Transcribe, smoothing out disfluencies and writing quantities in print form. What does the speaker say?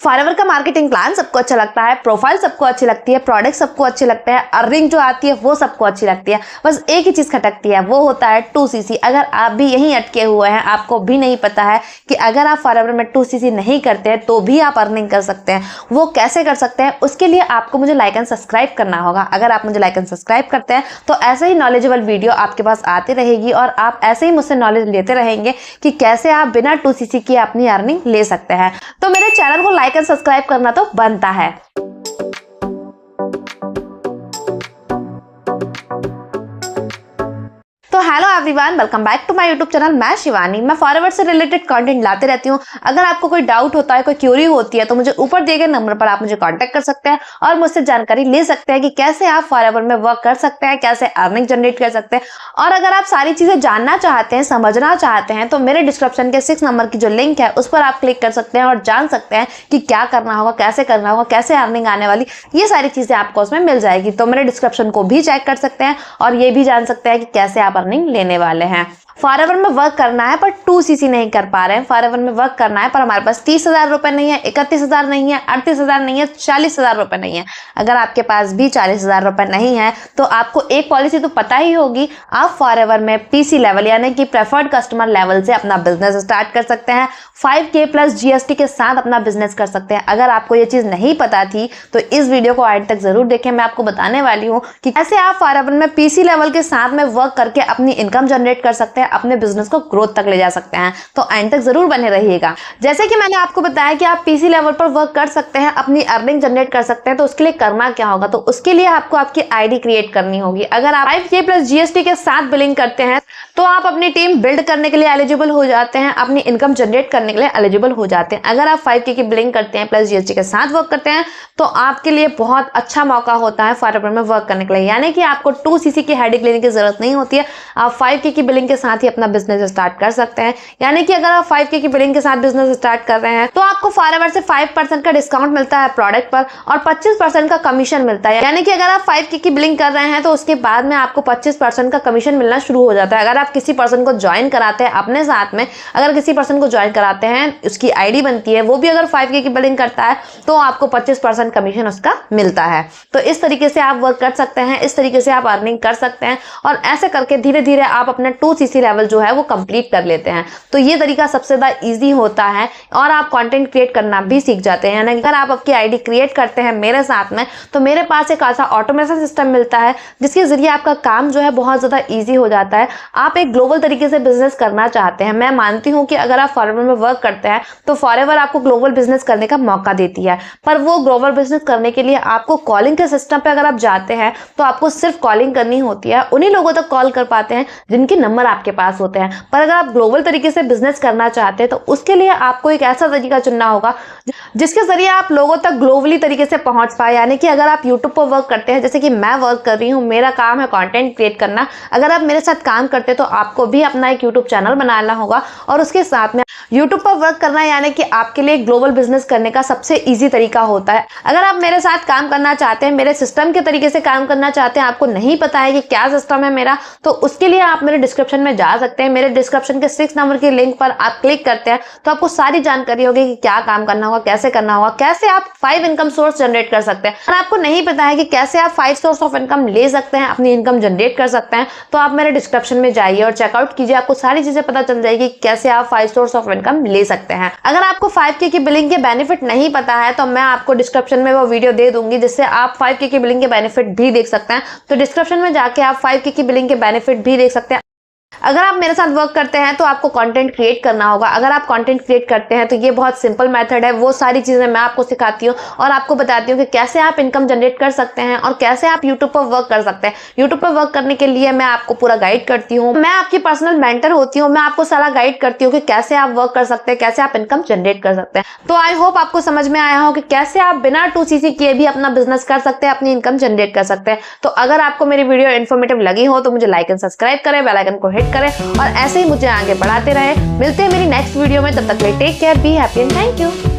Forever का marketing plan सबको अच्छा लगता है, प्रोफाइल सबको अच्छी लगती है, प्रोडक्ट सबको अच्छे लगते हैं, अर्निंग जो आती है वो सबको अच्छी लगती है। बस एक ही चीज खटकती है, वो होता है 2cc। अगर आप भी यहीं अटके हुए हैं, आपको भी नहीं पता है कि अगर आप फॉरएवर में 2cc नहीं करते हैं तो भी आप अर्निंग कर सकते हैं, वो कैसे कर सकते हैं, उसके लिए आपको मुझे लाइक एंड सब्सक्राइब करना होगा। अगर आप मुझे लाइक एंड सब्सक्राइब करते हैं तो ऐसे ही नॉलेजेबल वीडियो आपके पास आती रहेगी और आप ऐसे ही मुझसे नॉलेज लेते रहेंगे कि कैसे आप बिना 2cc की अपनी अर्निंग ले सकते हैं। तो मेरे चैनल को लाइक एंड सब्सक्राइब करना तो बनता है। तो hello everyone, welcome back to my YouTube channel. मैं शिवानी, मैं फॉरएवर से रिलेटेड कंटेंट लाते रहती हूँ। अगर आपको कोई डाउट होता है, कोई क्यूरी होती है तो मुझे ऊपर दिए गए नंबर पर आप मुझे कांटेक्ट कर सकते हैं और मुझसे जानकारी ले सकते हैं कि कैसे आप फॉरएवर में वर्क कर सकते हैं, कैसे अर्निंग जनरेट कर सकते हैं। और अगर आप सारी चीजें जानना चाहते हैं, समझना चाहते हैं तो मेरे डिस्क्रिप्शन के 6 नंबर की जो लिंक है उस पर आप क्लिक कर सकते हैं और जान सकते हैं कि क्या करना होगा, कैसे करना होगा, कैसे अर्निंग आने वाली, ये सारी चीजें आपको उसमें मिल जाएगी। तो मेरे डिस्क्रिप्शन को भी चेक कर सकते हैं और ये भी जान सकते हैं कि कैसे आप अर्निंग लेने वाले हैं। फॉरएवर में वर्क करना है पर 2cc नहीं कर पा रहे हैं। फॉरएवर में वर्क करना है पर हमारे पास 30,000 रुपए नहीं है, 31,000 नहीं है, 38,000 नहीं है, 40,000 रुपए नहीं है। अगर आपके पास भी 40,000 रुपए नहीं है तो आपको एक पॉलिसी तो पता ही होगी। आप फॉरएवर में पीसी लेवल यानी कि प्रेफर्ड कस्टमर लेवल से अपना बिजनेस स्टार्ट कर सकते हैं। 5K प्लस GST के साथ अपना बिजनेस कर सकते हैं। अगर आपको ये चीज नहीं पता थी तो इस वीडियो को एंड तक जरूर देखें। मैं आपको बताने वाली हूँ कि कैसे आप फॉरएवर में पीसी लेवल के साथ में वर्क करके अपनी इनकम जनरेट कर सकते हैं, अपने बिजनेस को ग्रोथ तक ले जा सकते हैं। तो एंड तक जरूर बने रहिएगा। जैसे कि मैंने आपको बताया कि आप पीसी लेवल पर वर्क कर सकते हैं, अपनी अर्निंग जनरेट कर सकते हैं। तो उसके लिए करना क्या होगा, तो उसके लिए आपको आपकी आईडी क्रिएट करनी होगी। अगर आप 5K प्लस GST के साथ बिलिंग करते हैं तो आप अपनी टीम बिल्ड करने के लिए एलिजिबल हो जाते हैं, अपनी इनकम जनरेट करने के लिए एलिजिबल हो जाते हैं। अगर आप 5K की बिलिंग करते हैं प्लस GST के साथ वर्क करते हैं तो आपके लिए बहुत अच्छा मौका होता है फॉरएवर में वर्क करने के लिए। यानी कि आपको 2cc की हेडेक लेने की जरूरत नहीं होती है। आप 5K की बिलिंग के साथ ही अपना बिजनेस स्टार्ट कर सकते हैं। यानी कि अगर आप 5K की बिलिंग के साथ बिजनेस स्टार्ट कर रहे हैं तो आपको फॉरएवर से 5% का डिस्काउंट मिलता है प्रोडक्ट पर और 25% का कमीशन मिलता है। यानी कि अगर आप 5K की बिलिंग कर रहे हैं तो उसके बाद में आपको 25% का कमीशन मिलना शुरू हो जाता है। अगर आप किसी पर्सन को ज्वाइन कराते हैं अपने साथ में, अगर किसी पर्सन को ज्वाइन कराते हैं, उसकी आईडी बनती है, वो भी अगर 5K की बिलिंग करता है तो आपको 25% कमीशन उसका मिलता है। तो इस तरीके से आप वर्क कर सकते हैं, इस तरीके से आप अर्निंग कर सकते हैं और ऐसे करके धीरे धीरे आप अपना 2cc लेवल जो है वो कंप्लीट कर लेते हैं। तो ये तरीका सबसे ज्यादा इजी होता है और आप कंटेंट क्रिएट करना भी सीख जाते हैं। यानी अगर आप आपकी आईडी क्रिएट करते हैं मेरे साथ में तो मेरे पास एक ऐसा ऑटोमेशन सिस्टम मिलता है जिसके जरिए आपका काम जो है बहुत ज्यादा इजी हो जाता है। आप एक ग्लोबल तरीके से बिजनेस करना चाहते हैं, मैं मानती हूँ कि अगर आप फॉरएवर में वर्क करते हैं तो फॉरएवर आपको ग्लोबल बिजनेस करने का मौका देती है। पर वो ग्लोबल बिजनेस करने के लिए आपको कॉलिंग के सिस्टम पे अगर आप जाते हैं तो आपको सिर्फ कॉलिंग करनी होती है। उन्हीं लोगों तक कॉल कर पाते हैं जिनके नंबर आपके पास होते हैं। पर अगर आप ग्लोबल तरीके से बिजनेस करना चाहते हैं तो उसके लिए आपको एक ऐसा तरीका चुनना होगा जिसके जरिए आप लोगों तक ग्लोबली तरीके से पहुंच पाए। यानी कि अगर आप यूट्यूब पर वर्क करते हैं, जैसे कि मैं वर्क कर रही हूँ, मेरा काम है कंटेंट क्रिएट करना। अगर आप मेरे साथ काम करते हैं तो आपको भी अपना एक यूट्यूब चैनल बनाना होगा और उसके साथ में यूट्यूब पर वर्क करना यानी कि आपके लिए ग्लोबल बिजनेस करने का सबसे इजी तरीका होता है। अगर आप मेरे साथ काम करना चाहते हैं, मेरे सिस्टम के तरीके से काम करना चाहते हैं, आपको नहीं पता है कि क्या सिस्टम है मेरा, तो उसके लिए आप मेरे डिस्क्रिप्शन में जा सकते हैं। मेरे डिस्क्रिप्शन के 6 नंबर की लिंक पर आप क्लिक करते हैं तो आपको सारी जानकारी होगी कि क्या काम करना होगा, कैसे करना होगा, कैसे आप 5 इनकम सोर्स जनरेट कर सकते हैं। और आपको नहीं पता है कि कैसे आप 5 सोर्स ऑफ इनकम ले सकते हैं, अपनी इनकम जनरेट कर सकते हैं, तो आप मेरे डिस्क्रिप्शन में जाइए और चेकआउट कीजिए। आपको सारी चीजें पता चल जाएगी कैसे आप 5 सोर्स ऑफ इनकम ले सकते हैं। अगर आपको 5K की बिलिंग के बेनिफिट नहीं पता है तो मैं आपको डिस्क्रिप्शन में वो वीडियो दे दूंगी जिससे आप 5K की बिलिंग के बेनिफिट भी देख सकते हैं। तो डिस्क्रिप्शन में जाके आप 5K की बिलिंग के बेनिफिट भी देख सकते हैं। अगर आप मेरे साथ वर्क करते हैं तो आपको कंटेंट क्रिएट करना होगा। अगर आप कंटेंट क्रिएट करते हैं तो ये बहुत सिंपल मेथड है, वो सारी चीजें मैं आपको सिखाती हूँ और आपको बताती हूँ कि कैसे आप इनकम जनरेट कर सकते हैं और कैसे आप यूट्यूब पर वर्क कर सकते हैं। यूट्यूब पर वर्क करने के लिए मैं आपको पूरा गाइड करती हूँ, मैं आपकी पर्सनल मेंटर होती हूँ, मैं आपको सारा गाइड करती हूँ कि कैसे आप वर्क कर सकते हैं, कैसे आप इनकम जनरेट कर सकते हैं। तो आई होप आपको समझ में आया हो कि कैसे आप बिना 2cc किए भी अपना बिजनेस कर सकते हैं, अपनी इनकम जनरेट कर सकते हैं। तो अगर आपको मेरी वीडियो इन्फॉर्मेटिव लगी हो तो मुझे लाइक एंड सब्सक्राइब करें, बेल आइकन को हिट करें और ऐसे ही मुझे आगे बढ़ाते रहे। मिलते हैं मेरी नेक्स्ट वीडियो में, तब तक के लिए take care, be happy and thank you.